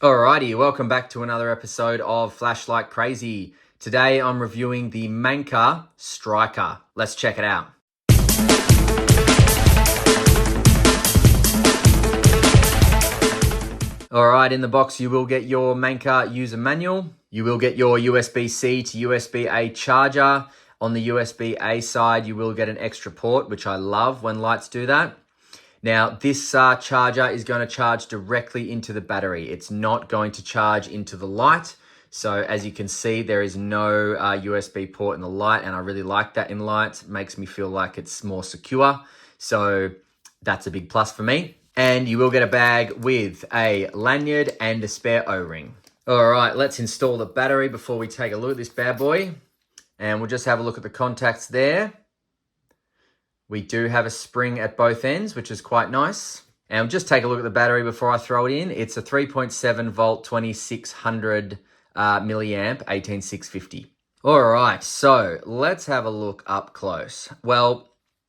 Alrighty, welcome back to another episode of Flash Like Crazy. Today I'm reviewing the Manker Striker. Let's check it out. Alright, in the box you will get your Manker user manual. You will get your USB-C to USB-A charger. On the USB-A side you will get an extra port, which I love when lights do that. Now, this charger is going to charge directly into the battery. It's not going to charge into the light. So as you can see, there is no USB port in the light, and I really like that in light. It makes me feel like it's more secure. So that's a big plus for me. And you will get a bag with a lanyard and a spare O-ring. All right, let's install the battery before we take a look at this bad boy. And we'll just have a look at the contacts there. We do have a spring at both ends, which is quite nice. And we'll just take a look at the battery before I throw it in. It's a 3.7 volt, 2600 milliamp, 18650. All right, so let's have a look up close. Well,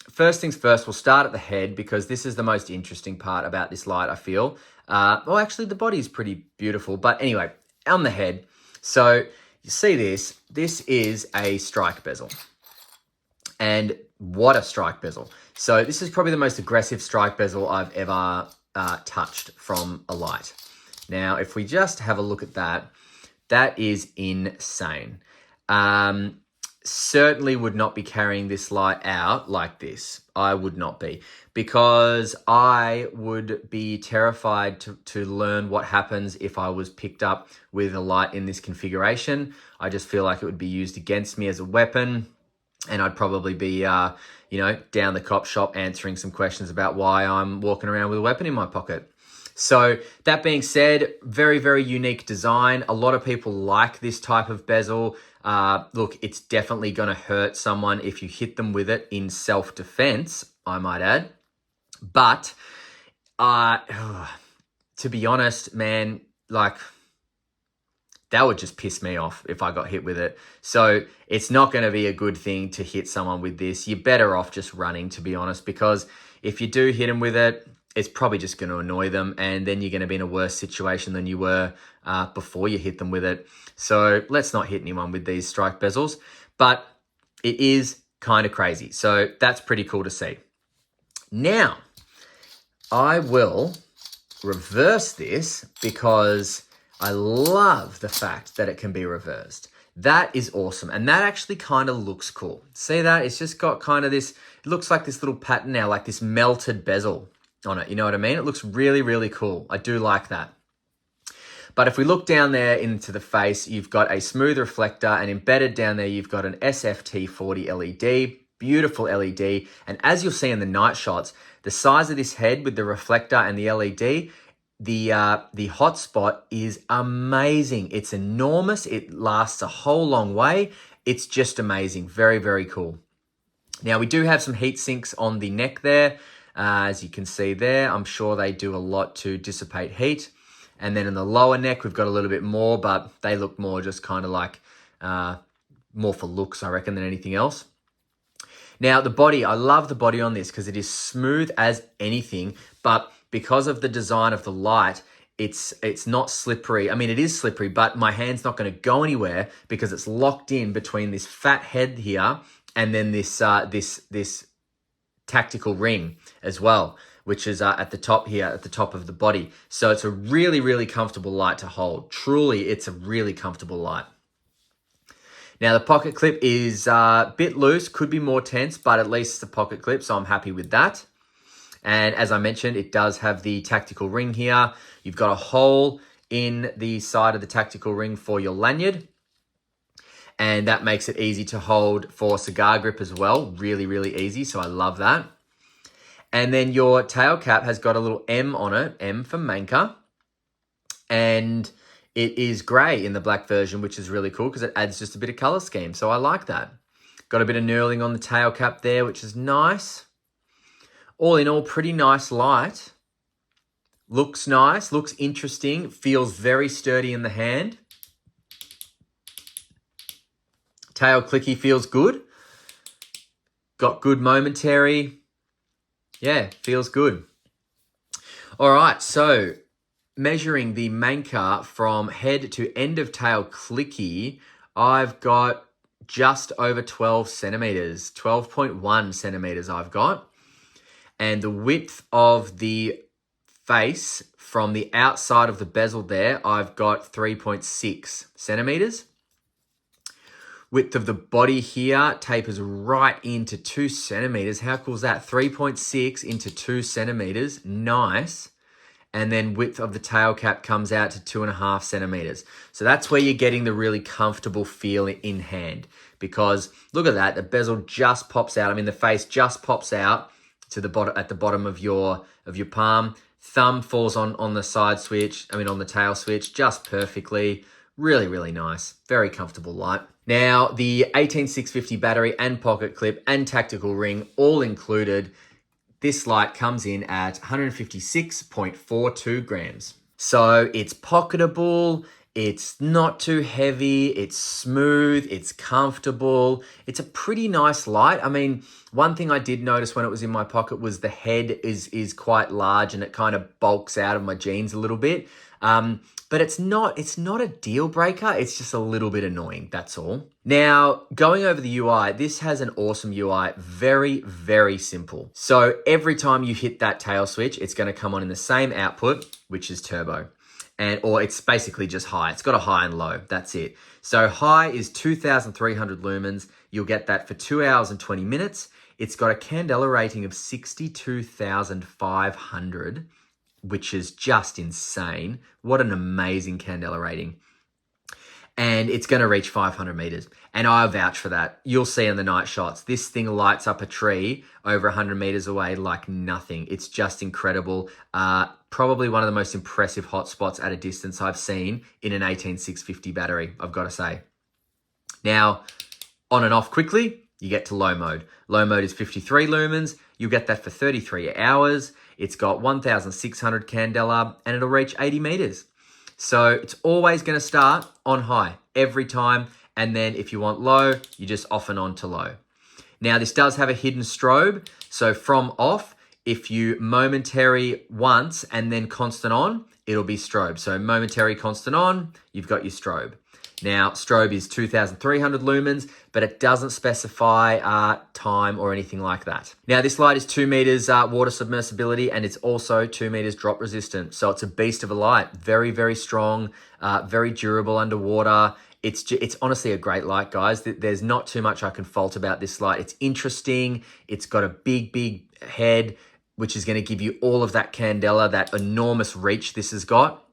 first things first, we'll start at the head because this is the most interesting part about this light, I feel. Well, actually, the body is pretty beautiful. But anyway, on the head. So you see this. This is a strike bezel. And what a strike bezel. So this is probably the most aggressive strike bezel I've ever touched from a light. Now, if we just have a look at that, that is insane. Certainly would not be carrying this light out like this. I would not be, because I would be terrified to learn what happens if I was picked up with a light in this configuration. I just feel like it would be used against me as a weapon. And I'd probably be, down the cop shop answering some questions about why I'm walking around with a weapon in my pocket. So that being said, very, very unique design. A lot of people like this type of bezel. Look, it's definitely going to hurt someone if you hit them with it in self-defense, I might add. But to be honest, man, that would just piss me off if I got hit with it. So it's not going to be a good thing to hit someone with this. You're better off just running, to be honest, because if you do hit them with it, it's probably just going to annoy them, and then you're going to be in a worse situation than you were before you hit them with it. So let's not hit anyone with these strike bezels, but it is kind of crazy. So that's pretty cool to see. Now, I will reverse this because I love the fact that it can be reversed. That is awesome. And that actually kind of looks cool. See that? It's just got kind of this, it looks like this little pattern now, like this melted bezel on it. You know what I mean? It looks really, really cool. I do like that. But if we look down there into the face, you've got a smooth reflector, and embedded down there, you've got an SFT40 LED, beautiful LED. And as you'll see in the night shots, the size of this head with the reflector and the LED, the hotspot is amazing. It's enormous. It lasts a whole long way. It's just amazing. Very, very cool. Now, we do have some heat sinks on the neck there. As you can see there, I'm sure they do a lot to dissipate heat. And then in the lower neck, we've got a little bit more, but they look more just kind of like more for looks, I reckon, than anything else. Now, the body, I love the body on this because it is smooth as anything, but because of the design of the light, it's not slippery. I mean, it is slippery, but my hand's not going to go anywhere because it's locked in between this fat head here and then this tactical ring as well, which is at the top here, at the top of the body. So it's a really, really comfortable light to hold. Truly, it's a really comfortable light. Now, the pocket clip is a bit loose, could be more tense, but at least it's a pocket clip, so I'm happy with that. And as I mentioned, it does have the tactical ring here. You've got a hole in the side of the tactical ring for your lanyard. And that makes it easy to hold for cigar grip as well. Really, really easy, so I love that. And then your tail cap has got a little M on it, M for Manker. And it is grey in the black version, which is really cool because it adds just a bit of colour scheme. So I like that. Got a bit of knurling on the tail cap there, which is nice. All in all, pretty nice light. Looks nice, looks interesting, feels very sturdy in the hand. Tail clicky feels good. Got good momentary. Yeah, feels good. All right, so measuring the Manker from head to end of tail clicky, I've got just over 12 centimeters, 12.1 centimeters I've got. And the width of the face from the outside of the bezel there, I've got 3.6 centimeters. Width of the body here tapers right into 2 centimeters. How cool is that? 3.6 into 2 centimeters. Nice. And then width of the tail cap comes out to 2.5 centimeters. So that's where you're getting the really comfortable feel in hand, because look at that. The bezel just pops out. I mean, the face just pops out to the bottom, at the bottom of your palm. Thumb falls on the side switch. I mean, on the tail switch, just perfectly. Really, really nice. Very comfortable light. Now, the 18650 battery and pocket clip and tactical ring all included. This light comes in at 156.42 grams. So it's pocketable, it's not too heavy, it's smooth, it's comfortable. It's a pretty nice light. I mean, one thing I did notice when it was in my pocket was the head is quite large and it kind of bulks out of my jeans a little bit. But it's not a deal breaker. It's just a little bit annoying. That's all. Now, going over the UI, this has an awesome UI. Very, very simple. So every time you hit that tail switch, it's going to come on in the same output, which is turbo. Or it's basically just high. It's got a high and low. That's it. So high is 2,300 lumens. You'll get that for 2 hours and 20 minutes. It's got a candela rating of 62,500. Which is just insane. What an amazing candela rating. And it's going to reach 500 meters. And I vouch for that. You'll see in the night shots, this thing lights up a tree over 100 meters away like nothing. It's just incredible. Probably one of the most impressive hotspots at a distance I've seen in an 18650 battery, I've got to say. Now, on and off quickly, you get to low mode. Low mode is 53 lumens. You'll get that for 33 hours. It's got 1,600 candela and it'll reach 80 meters. So it's always going to start on high every time. And then if you want low, you just off and on to low. Now this does have a hidden strobe. So from off, if you momentary once and then constant on, it'll be strobe. So momentary constant on, you've got your strobe. Now, strobe is 2,300 lumens, but it doesn't specify time or anything like that. Now, this light is 2 meters water submersibility, and it's also 2 meters drop resistant. So it's a beast of a light. Very, very strong, very durable underwater. It's honestly a great light, guys. There's not too much I can fault about this light. It's interesting. It's got a big, big head, which is going to give you all of that candela, that enormous reach this has got.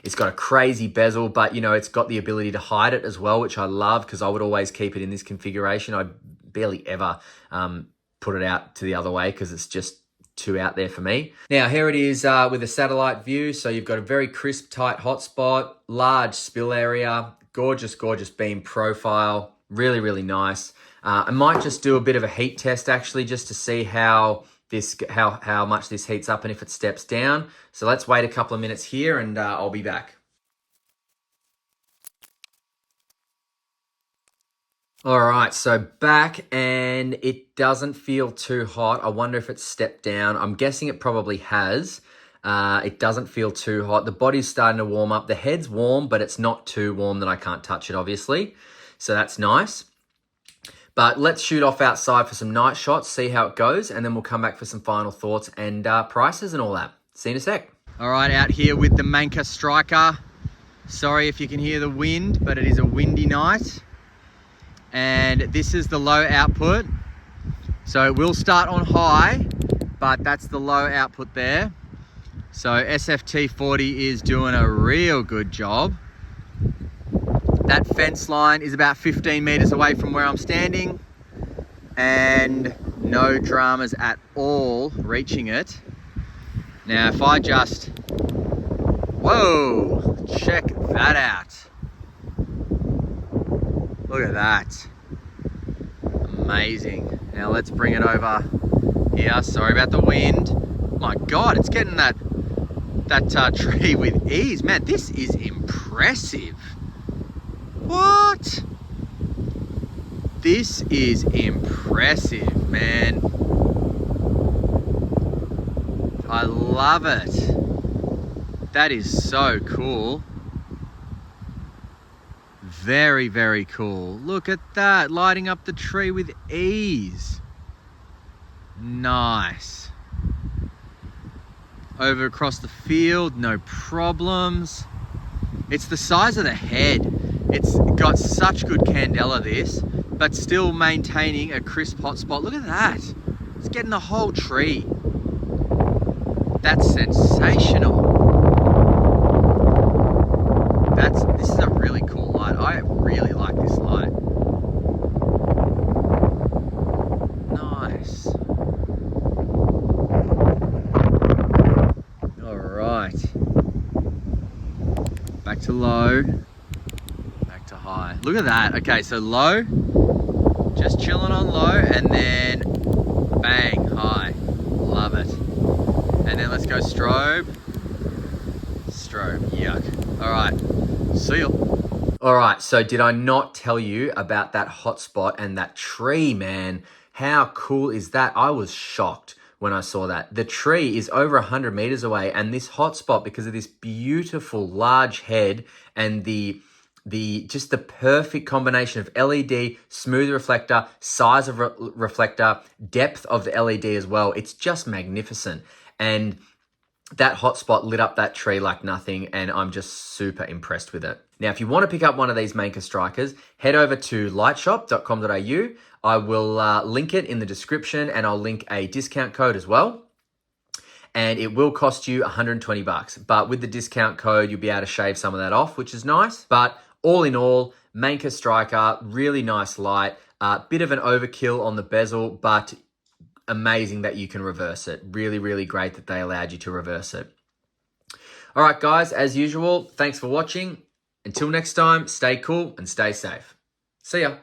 It's got a crazy bezel, but you know, it's got the ability to hide it as well, which I love because I would always keep it in this configuration. I barely ever put it out to the other way because it's just too out there for me. Now, here it is with a satellite view. So you've got a very crisp, tight hotspot, large spill area, gorgeous, gorgeous beam profile, really, really nice. I might just do a bit of a heat test actually, just to see how much this heats up and if it steps down. So let's wait a couple of minutes here and I'll be back. All right, so back, and it doesn't feel too hot. I wonder if it's stepped down. I'm guessing it probably has. It doesn't feel too hot. The body's starting to warm up. The head's warm, but it's not too warm that I can't touch it, obviously. So that's nice. But let's shoot off outside for some night shots, see how it goes, and then we'll come back for some final thoughts and prices and all that. See you in a sec. All right, out here with the Manker Striker. Sorry if you can hear the wind, but it is a windy night. And this is the low output. So it will start on high, but that's the low output there. So SFT40 is doing a real good job. That fence line is about 15 meters away from where I'm standing, and no dramas at all reaching it. Now, if I just, whoa, check that out. Look at that. Amazing. Now let's bring it over here. Sorry about the wind. My God, it's getting that tree with ease. Man, this is impressive. What? This is impressive, man. I love it. That is so cool. Very, very cool. Look at that, lighting up the tree with ease. Nice. Over across the field, no problems. It's the size of the head. It's got such good candela, this, but still maintaining a crisp hot spot. Look at that. It's getting the whole tree. That's sensational. This is a really cool light. I really like this light. Nice. All right. Back to low. Back to high. Look at that. Okay, so low. Just chilling on low, and then bang, high. Love it. And then let's go strobe. Strobe, yuck. All right, see ya. All right, so did I not tell you about that hotspot and that tree, man? How cool is that? I was shocked when I saw that. The tree is over 100 meters away, and this hotspot, because of this beautiful large head and just the perfect combination of LED, smooth reflector, size of reflector, depth of the LED as well. It's just magnificent. And that hotspot lit up that tree like nothing, and I'm just super impressed with it. Now, if you want to pick up one of these Manker Strikers, head over to lightshop.com.au. I will link it in the description, and I'll link a discount code as well. And it will cost you 120 bucks. But with the discount code, you'll be able to shave some of that off, which is nice. But all in all, Manker Striker, really nice light. Bit of an overkill on the bezel, but amazing that you can reverse it. Really, really great that they allowed you to reverse it. All right, guys, as usual, thanks for watching. Until next time, stay cool and stay safe. See ya.